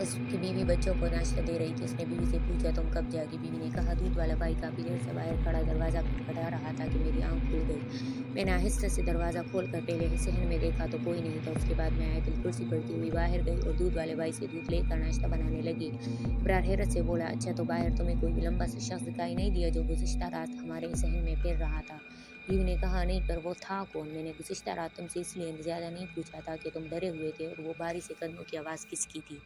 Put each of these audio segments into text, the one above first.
اس کی بیوی بچوں کو ناشتہ دے رہی تھی۔ اس نے بیوی سے پوچھا تم کب جاگی؟ بیوی نے کہا دودھ والا بھائی کافی دیر سے باہر کھڑا دروازہ کھٹکھٹا رہا تھا کہ میری آنکھ کھل گئی۔ میں نے آہستہ سے دروازہ کھول کر پہلے صحن میں دیکھا تو کوئی نہیں تھا۔ اس کے بعد میں آیت الکرسی پڑھتی ہوئی باہر گئی اور دودھ والے بھائی سے دودھ لے کر ناشتہ بنانے لگی۔ ابرار حیرت سے بولا اچھا تو باہر تمہیں کوئی بھی لمبا سا شخص دکھائی نہیں دیا جو گزشتہ رات ہمارے صحن میں پھر رہا تھا؟ بیوی نے کہا نہیں، پر وہ تھا کون؟ میں نے گزشتہ رات تم سے اس لیے زیادہ نہیں پوچھا تھا کہ تم ڈرے ہوئے تھے، اور وہ بھاری سے قدموں کی آواز کس کی تھی؟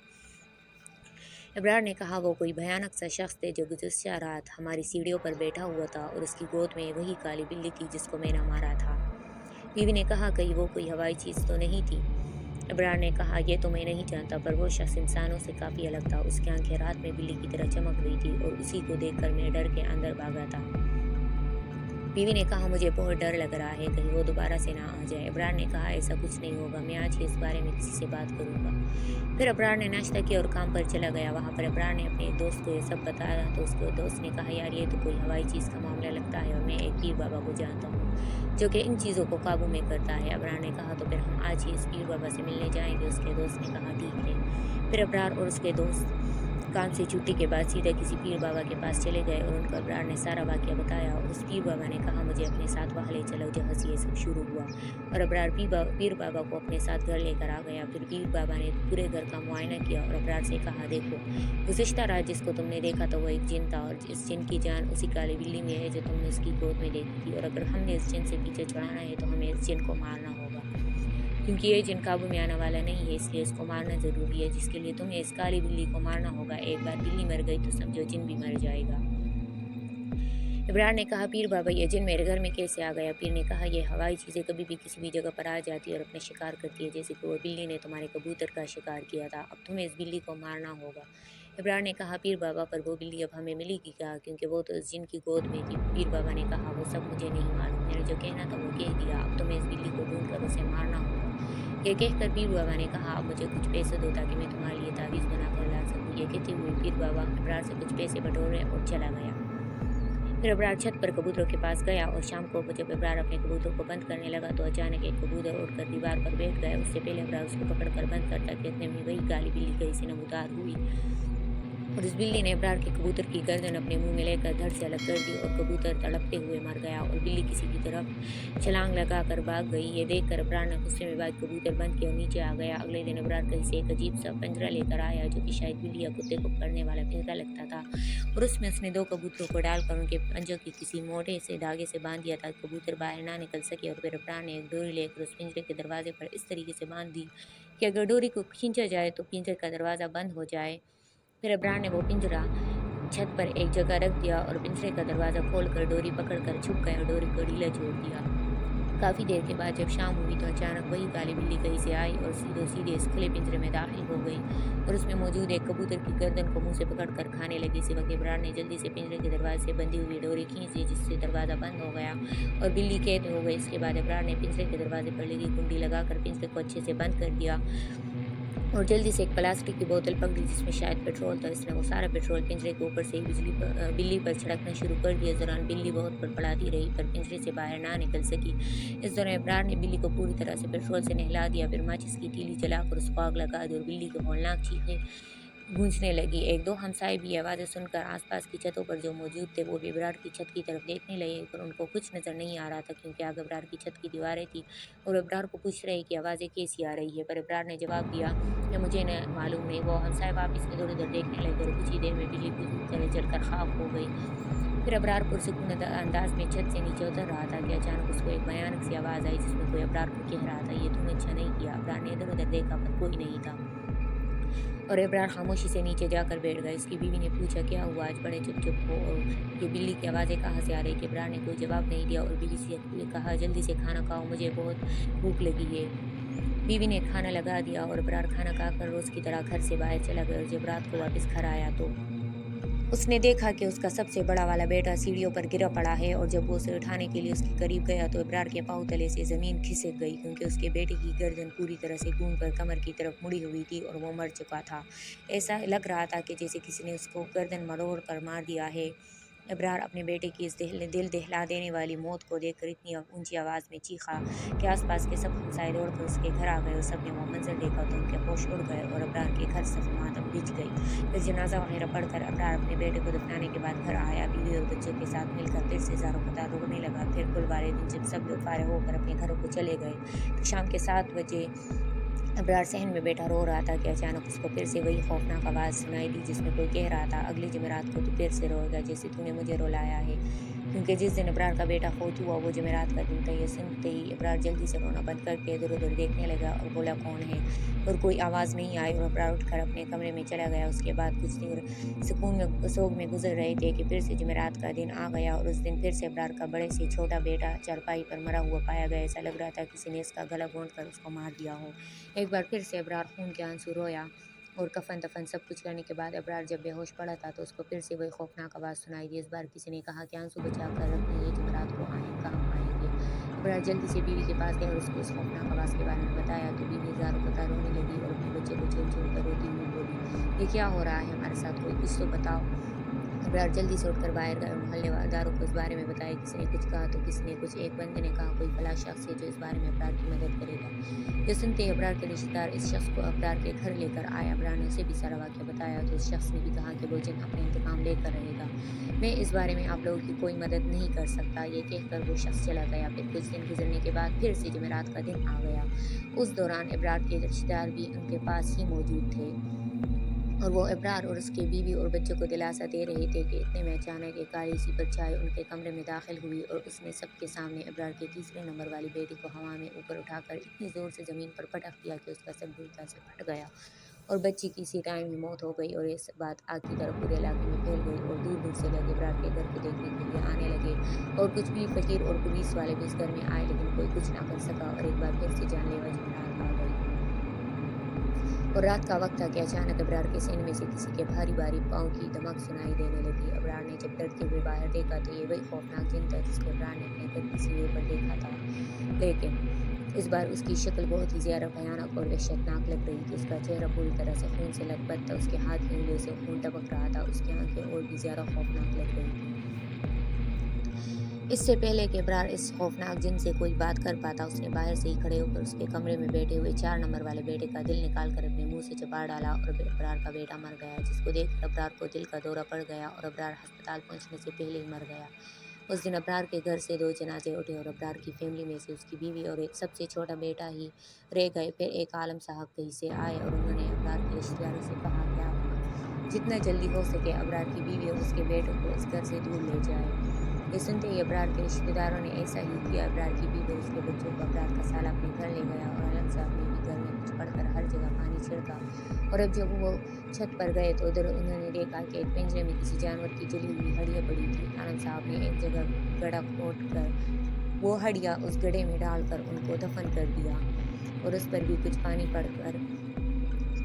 ابرار نے کہا وہ کوئی بھیانک سا شخص تھے جو گزشتہ رات ہماری سیڑھیوں پر بیٹھا ہوا تھا، اور اس کی گود میں وہی کالی بلی تھی جس کو میں نے مارا تھا۔ بیوی نے کہا کہیں وہ کوئی ہوائی چیز تو نہیں تھی؟ ابرار نے کہا یہ تو میں نہیں جانتا، پر وہ شخص انسانوں سے کافی الگ تھا۔ اس کی آنکھیں رات میں بلی کی طرح چمک رہی تھی، اور اسی کو دیکھ کر میں ڈر کے اندر بھاگا تھا۔ بیوی نے کہا مجھے بہت ڈر لگ رہا ہے، کہیں وہ دوبارہ سے نہ آ جائے۔ ابرار نے کہا ایسا کچھ نہیں ہوگا، میں آج ہی اس بارے میں کسی سے بات کروں گا۔ پھر ابرار نے ناشتہ کیا اور کام پر چلا گیا۔ وہاں پر ابرار نے اپنے ایک دوست کو یہ سب بتایا تو اس کے دوست نے کہا یار یہ تو کوئی ہوائی چیز کا معاملہ لگتا ہے، اور میں ایک پیر بابا کو جانتا ہوں جو کہ ان چیزوں کو قابو میں کرتا ہے۔ ابرار نے کہا تو پھر ہم آج ہی اس پیر بابا سے ملنے جائیں گے۔ اس کے دوست نے کہا ٹھیک ہے۔ پھر ابرار اور اس کے دوست کام سے چھٹی کے بعد سیدھا کسی پیر بابا کے پاس چلے گئے، اور ان کو ابرار نے سارا واقعہ بتایا، اور اس پیر بابا نے کہا مجھے اپنے ساتھ وہاں لے چلو جہاں سے یہ سب شروع ہوا، اور ابرار پیر بابا کو اپنے ساتھ گھر لے کر آ گیا۔ پھر پیر بابا نے پورے گھر کا معائنہ کیا اور ابرار سے کہا دیکھو گزشتہ رات جس کو تم نے دیکھا تھا وہ ایک جن تھا، اور اس جن کی جان اسی کالی بلی میں ہے جو تم نے اس کی گود میں دیکھی تھی، اور اگر ہم نے اس جن سے پیچھے چھڑانا ہے تو ہمیں اس جن کو مارنا ہوگا، کیونکہ یہ جن قابو میں آنے والا نہیں ہے، اس لیے اس کو مارنا ضروری ہے، جس کے لیے تمہیں اس کالی بلی کو مارنا ہوگا۔ ایک بار بلی مر گئی تو سمجھو جن بھی مر جائے گا۔ ابرار نے کہا پیر بابا یہ جن میرے گھر میں کیسے آ گیا؟ پیر نے کہا یہ ہوائی چیزیں کبھی بھی کسی بھی جگہ پر آ جاتی ہے اور اپنے شکار کرتی ہے، جیسے کہ وہ بلی نے تمہارے کبوتر کا شکار کیا تھا، اب تمہیں اس بلی کو مارنا ہوگا۔ ابرار نے کہا پیر بابا پر وہ بلی اب ہمیں ملے گی کیا، کیونکہ وہ تو اس جن کی گود میں تھی؟ پیر بابا نے کہا وہ سب مجھے نہیں معلوم، میں نے جو کہنا تھا وہ کہہ دیا، اب تمہیں اس بلی کو ڈھونڈ کر اسے مارنا ہوگا۔ یہ کہہ کر پیر بابا نے کہا اب مجھے کچھ پیسے دو تاکہ میں تمہارے لیے تعویذ بنا کر لا سکوں۔ یہ کہتے ہوئے پیر بابا ابرار سے کچھ پیسے بٹورے اور چلا گیا۔ پھر ابرار چھت پر کبوتروں کے پاس گیا، اور شام کو جب ابرار اپنے کبوتروں کو بند کرنے لگا تو اچانک ایک کبوتر اڑ کر دیوار پر بیٹھ گیا۔ اس سے پہلے ابرار اس کو پکڑ کر بند کرتا کہ اتنے میں وہی کالی بلی کہیں سے نمودار ہوئی، اور اس بلی نے ابرار کے کبوتر کی گردن اپنے منہ میں لے کر دھڑ سے الگ کر دی، اور کبوتر تڑپتے ہوئے مر گیا، اور بلی کسی کی طرف چھلانگ لگا کر بھاگ گئی۔ یہ دیکھ کر ابرار نے غصے میں بعد کبوتر بند کیا اور نیچے آ گیا۔ اگلے دن ابرار کہیں سے ایک عجیب سا پنجرہ لے کر آیا جو کہ شاید بلی یا کتے کو پکڑنے والا پنجرہ لگتا تھا، اور اس میں اس نے 2 کبوتروں کو ڈال کر ان کے پنجوں کی کسی موٹے سے دھاگے سے باندھ دیا تاکہ کبوتر باہر نہ نکل سکے، اور پھر ابرار نے ایک ڈوری لے کر اس پنجرے کے دروازے پر اس طریقے سے باندھ دی کہ اگر ڈوری کو کھینچا جائے تو پنجرے کا دروازہ بند ہو جائے۔ پھر ابرار نے وہ پنجرہ چھت پر ایک جگہ رکھ دیا اور پنجرے کا دروازہ کھول کر ڈوری پکڑ کر چھپ گیا اور ڈوری کو ڈھیلا چھوڑ دیا۔ کافی دیر کے بعد جب شام ہوئی تو اچانک وہی کالی بلی کہیں سے آئی اور سیدھے اس کھلے پنجرے میں داخل ہو گئی، اور اس میں موجود ایک کبوتر کی گردن کو منہ سے پکڑ کر کھانے لگی۔ اسی وقت ابرار نے جلدی سے پنجرے کے دروازے سے بندھی ہوئی ڈوری کھینچ دی، جس سے دروازہ بند ہو گیا اور بلی قید ہو گئی۔ اس کے بعد ابرار نے پنجرے کے دروازے پر لگی کنڈی لگا کر پنجرے کو اچھے سے بند کر دیا، اور جلدی سے ایک پلاسٹک کی بوتل پکڑی جس میں شاید پیٹرول تھا۔ اس نے وہ سارا پیٹرول پنجرے کے اوپر سے ہی بلی پر چھڑکنا شروع کر دیا۔ اس دوران بلی بہت بڑبڑاتی رہی پر پنجرے سے باہر نہ نکل سکی۔ اس دوران ابرار نے بلی کو پوری طرح سے پیٹرول سے نہلا دیا، پھر ماچس کی تیلی جلا کر اس کو آگ لگا دی، اور بلی کی ہولناک چیخیں گونجنے لگی۔ 1-2 ہمسائے بھی یہ آوازیں سن کر آس پاس کی چھتوں پر جو موجود تھے وہ بھی ابرار کی چھت کی طرف دیکھنے لگے، پر ان کو کچھ نظر نہیں آ رہا تھا کیونکہ آگ ابرار کی چھت کی دیواریں تھیں، اور ابرار کو پوچھ رہے کہ آوازیں کیسی آ رہی ہے، پر ابرار نے جواب دیا کہ مجھے معلوم نہیں۔ وہ ہمسائے واپس ادھر ادھر دیکھنے لگے، اور کچھ ہی دیر میں بلی پوری طرح جل کر خاک ہو گئی۔ پھر ابرار پرسکون انداز میں چھت سے نیچے اتر رہا تھا کہ اچانک اس کو ایک بھیانک سی آواز آئی جس میں کوئی ابرار کو کہہ رہا تھا یہ تم نے اچھا نہیں کیا۔ ابرار نے ادھر ادھر دیکھا پر کوئی نہیں تھا، اور ابرار خاموشی سے نیچے جا کر بیٹھ گیا۔ اس کی بیوی نے پوچھا کیا ہوا، آج بڑے چپ چپ ہو، اور یہ بلی کی آوازیں کہاں سے آ رہی تھی؟ ابرار نے کوئی جواب نہیں دیا اور بیوی سے کہا جلدی سے کھانا کھاؤ، مجھے بہت بھوک لگی ہے۔ بیوی نے کھانا لگا دیا اور ابرار کھانا کھا کر روز کی طرح گھر سے باہر چلا گیا، اور جب رات کو واپس گھر آیا تو اس نے دیکھا کہ اس کا سب سے بڑا والا بیٹا سیڑھیوں پر گرا پڑا ہے، اور جب وہ اسے اٹھانے کے لیے اس کے قریب گیا تو ابرار کے پاؤں تلے سے زمین کھسک گئی، کیونکہ اس کے بیٹے کی گردن پوری طرح سے گھوم کر کمر کی طرف مڑی ہوئی تھی اور وہ مر چکا تھا۔ ایسا لگ رہا تھا کہ جیسے کسی نے اس کو گردن مروڑ کر مار دیا ہے۔ ابرار اپنے بیٹے کی اس دل دہلا دینے والی موت کو دیکھ کر اتنی اونچی آواز میں چیخا کہ آس پاس کے سب ہمسائے دوڑ کر اس کے گھر آ گئے اور سب نے وہ منظر دیکھا تو ان کے ہوش اڑ گئے اور ابرار کے گھر صف ماتم بچ گئی۔ پھر جنازہ وغیرہ پڑھ کر ابرار اپنے بیٹے کو دفنانے کے بعد گھر آیا، بیوی اور بچوں کے ساتھ مل کر پھر سے زاروں قطار رونے لگا۔ پھر کل والے دن جب سب لوگ فارغ ہو کر اپنے گھروں کو چلے گئے تو شام کے 7 بجے ابرار صحن میں بیٹھا رو رہا تھا کہ اچانک اس کو پھر سے وہی خوفناک آواز سنائی دی جس میں کوئی کہہ رہا تھا، اگلی جمعرات کو تو پھر سے روئے گا جیسے تو نے مجھے رلایا ہے۔ کیونکہ جس دن ابرار کا بیٹا فوت ہوا وہ جمعرات کا دن تھا۔ یہ سنتے ہی ابرار جلدی سے رونا بند کر کے ادھر ادھر دیکھنے لگا اور بولا کون ہے، اور کوئی آواز نہیں آئی اور ابرار اٹھ کر اپنے کمرے میں چلا گیا۔ اس کے بعد کچھ دن سوگ میں گزر رہے تھے کہ پھر سے جمعرات کا دن آ گیا اور اس دن پھر سے ابرار کا بڑے سے چھوٹا بیٹا چارپائی پر مرا ہوا پایا گیا۔ ایسا لگ رہا تھا کسی نے اس کا گلا گھونٹ کر اس کو مار دیا ہو۔ ایک بار پھر سے ابرار خون کے آنسو رویا اور کفن دفن سب کچھ کرنے کے بعد ابرار جب بے ہوش پڑا تھا تو اس کو پھر سے وہی خوفناک آواز سنائی دی۔ اس بار کسی نے کہا کہ آنسو بچا کر رکھیں، یہ جمعرات کو کام آئیں گے۔ ابرار جلدی سے بیوی کے پاس گیا اور اس کو اس خوفناک آواز کے بارے میں بتایا تو بیوی زاروں قطار رونے لگی اور اپنے بچے کو چھین چھین کر روتی ہوئی بولی، یہ کیا ہو رہا ہے ہمارے ساتھ، کوئی کچھ تو بتاؤ۔ ابرار جلدی سے اٹھ کر باہر گئے اور محلے داروں کو اس بارے میں بتایا۔ کسی نے کچھ کہا تو کسی نے کچھ۔ ایک بندے نے کہا کوئی فلاں شخص ہے جو اس بارے میں ابرار کی مدد کرے گا۔ یہ سنتے ہی ابرار کے رشتہ دار اس شخص کو ابرار کے گھر لے کر آئے۔ ابرار نے اسے بھی سارا واقعہ بتایا تو اس شخص نے بھی کہا کہ وہ جن اپنے انتقام لے کر رہے گا، میں اس بارے میں آپ لوگوں کی کوئی مدد نہیں کر سکتا۔ یہ کہہ کر وہ شخص چلا گیا۔ پھر کچھ دن گزرنے کے بعد پھر سے جمعرات کا دن آ گیا۔ اس دوران ابرار کے رشتہ دار بھی ان کے پاس ہی موجود تھے اور وہ ابرار اور اس کے بیوی اور بچوں کو دلاسا دے رہے تھے کہ اتنے میں اچانک ایک کالی سی پرچھائی ان کے کمرے میں داخل ہوئی اور اس نے سب کے سامنے ابرار کے تیسرے نمبر والی بیٹی کو ہوا میں اوپر اٹھا کر اتنی زور سے زمین پر پٹک دیا کہ اس کا سر بھولتا سے پھٹ گیا اور بچی کی اسی ٹائم ہی موت ہو گئی۔ اور یہ بات آگ کی طرح پورے علاقے میں پھیل گئی اور دور دور سے لوگ ابرار کے گھر کو دیکھنے کے لیے آنے لگے اور کچھ بھی فقیر اور پولیس والے بھی اس گھر میں آئے لیکن کوئی کچھ نہ کر سکا اور ایک بار پھر سے جان لیوا جمعرات آ گئی۔ اور رات کا وقت تھا کہ اچانک ابرار کے سین میں سے کسی کے بھاری بھاری پاؤں کی دمک سنائی دینے لگی۔ ابرار نے جب ڈرتے ہوئے باہر دیکھا تو یہ وہی خوفناک جن تھا جس کو ابرار نے اپنے گھر کی سیڑھیوں پر دیکھا تھا، لیکن اس بار اس کی شکل بہت ہی زیادہ بھیانک اور وحشتناک لگ رہی تھی۔ اس کا چہرہ پوری طرح سے خون سے لت پت تھا، اس کے ہاتھ کی انگلیوں سے خون ٹپک رہا تھا، اس کی آنکھیں اور بھی زیادہ خوفناک لگ رہی تھیں۔ اس سے پہلے کہ ابرار اس خوفناک جن سے کوئی بات کر پاتا، اس نے باہر سے ہی کھڑے ہو کر اس کے کمرے میں بیٹھے ہوئے 4 نمبر والے بیٹے کا دل نکال کر اپنے منہ سے چبا ڈالا اور ابرار کا بیٹا مر گیا، جس کو دیکھ کر ابرار کو دل کا دورہ پڑ گیا اور ابرار ہسپتال پہنچنے سے پہلے ہی مر گیا۔ اس دن ابرار کے گھر سے 2 جنازے اٹھے اور ابرار کی فیملی میں سے اس کی بیوی اور ایک سب سے چھوٹا بیٹا ہی رہ گئے۔ پھر ایک عالم صاحب کہیں سے آئے اور انہوں نے ابرار کے رشتہ داروں سے کہا کہ آپ جتنا جلدی ہو سکے ابرار کی بیوی اور اس کے بیٹوں کو اس گھر سے دور لے جائیں۔ یہ سنتے ہی ابرار کے رشتہ داروں نے ایسا ہی کیا۔ ابرار کی بیوی اور اس کے بچوں کو ابرار کا سالہ اپنے گھر لے گیا اور عالم صاحب نے بھی گھر میں کچھ پڑھ کر ہر جگہ پانی چھڑکا اور اب جب وہ چھت پر گئے تو ادھر انہوں نے دیکھا کہ ایک پنجرے میں کسی جانور کی جلی ہوئی ہڈیاں پڑی تھی۔ عالم صاحب نے ایک جگہ گڑھا کھود کر وہ ہڈیاں اس گڑھے میں ڈال کر ان کو دفن کر دیا اور اس پر بھی کچھ پانی پڑ کر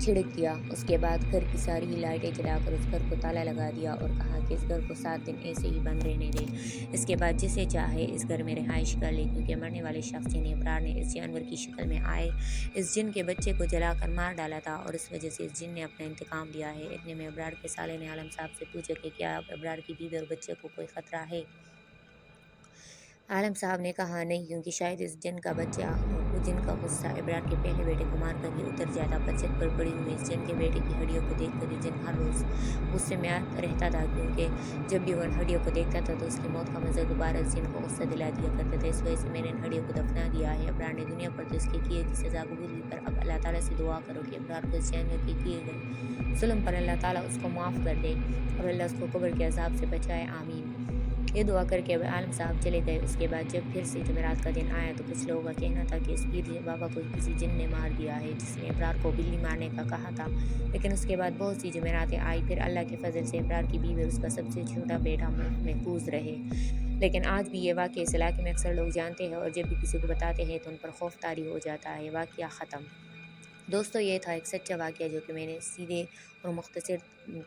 چھڑک دیا۔ اس کے بعد گھر کی ساری ہی لائٹیں جلا کر اس گھر کو تالا لگا دیا اور کہا کہ اس گھر کو 7 دن ایسے ہی بند رہنے دے، اس کے بعد جسے چاہے اس گھر میں رہائش کر لے، کیونکہ مرنے والے شخص یعنی ابرار نے اس جانور کی شکل میں آئے اس جن کے بچے کو جلا کر مار ڈالا تھا اور اس وجہ سے اس جن نے اپنا انتقام لیا ہے۔ اتنے میں ابرار کے سالے نے عالم صاحب سے پوچھا کہ کیا ابرار کی بیوی اور بچے کو کوئی خطرہ ہے؟ عالم صاحب نے کہا نہیں، کیونکہ شاید اس جن کا غصہ ابرار کے پہلے بیٹے کو مار کر ہی اتر جاتا۔ پر چھت پر پڑی ہوئی اس جن کے بیٹے کی ہڈیوں کو دیکھ کر یہ جن ہر روز غصے میں رہتا تھا، کیونکہ جب بھی وہ ان ہڈیوں کو دیکھتا تھا تو اس کی موت کا منظر دوبارہ اس جن کو غصہ دلا دیا کرتا تھا۔ اس وجہ سے میں نے ان ہڈیوں کو دفنا دیا ہے۔ ابرار نے دنیا پر تو اس کے کیے کی سزا قبول کی، پر اب اللہ تعالیٰ سے دعا کرو کہ ابرار کو اس جانور کے کیے گئے ظلم پر اللہ تعالیٰ اس کو معاف کر دے اور اللہ اس کو قبر کے عذاب سے بچائے، آمین۔ یہ دعا کر کے عالم صاحب چلے گئے۔ اس کے بعد جب پھر سے جمعرات کا دن آیا تو کچھ لوگوں کا کہنا تھا کہ اس پیر بابا کو کسی جن نے مار دیا ہے، جس نے ابرار کو بلی مارنے کا کہا تھا۔ لیکن اس کے بعد بہت سی جمعراتیں آئی، پھر اللہ کے فضل سے ابرار کی بیوی اور اس کا سب سے چھوٹا بیٹا محفوظ رہے۔ لیکن آج بھی یہ واقعہ اس علاقے میں اکثر لوگ جانتے ہیں اور جب بھی کسی کو بتاتے ہیں تو ان پر خوف طاری ہو جاتا ہے۔ واقعہ ختم۔ دوستو، یہ تھا ایک سچا واقعہ جو کہ میں نے سیدھے اور مختصر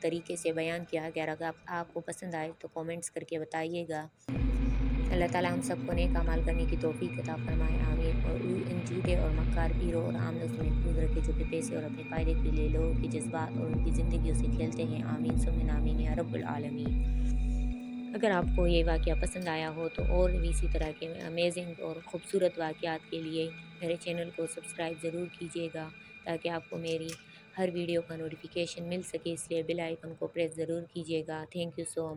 طریقے سے بیان کیا ہے۔ اگر آپ کو پسند آئے تو کومنٹس کر کے بتائیے گا۔ اللہ تعالیٰ ہم سب کو نیک اعمال کرنے کی توفیق عطا فرمائے، آمین۔ اور ان جھوٹے اور مکار پیروں اور عاملوں سے محفوظ رکھے جو کہ پیسے اور اپنے فائدے کے لیے لوگوں کے جذبات اور ان کی زندگیوں سے کھیلتے ہیں، آمین ثم آمین یا رب العالمین۔ اگر آپ کو یہ واقعہ پسند آیا ہو تو اور بھی اسی طرح کے امیزنگ اور خوبصورت واقعات کے لیے میرے چینل کو سبسکرائب ضرور کیجیے گا، تاکہ آپ کو میری ہر ویڈیو کا نوٹیفیکیشن مل سکے، اس لیے بیل آئیکن کو پریس ضرور کیجیے گا۔ Thank you so much.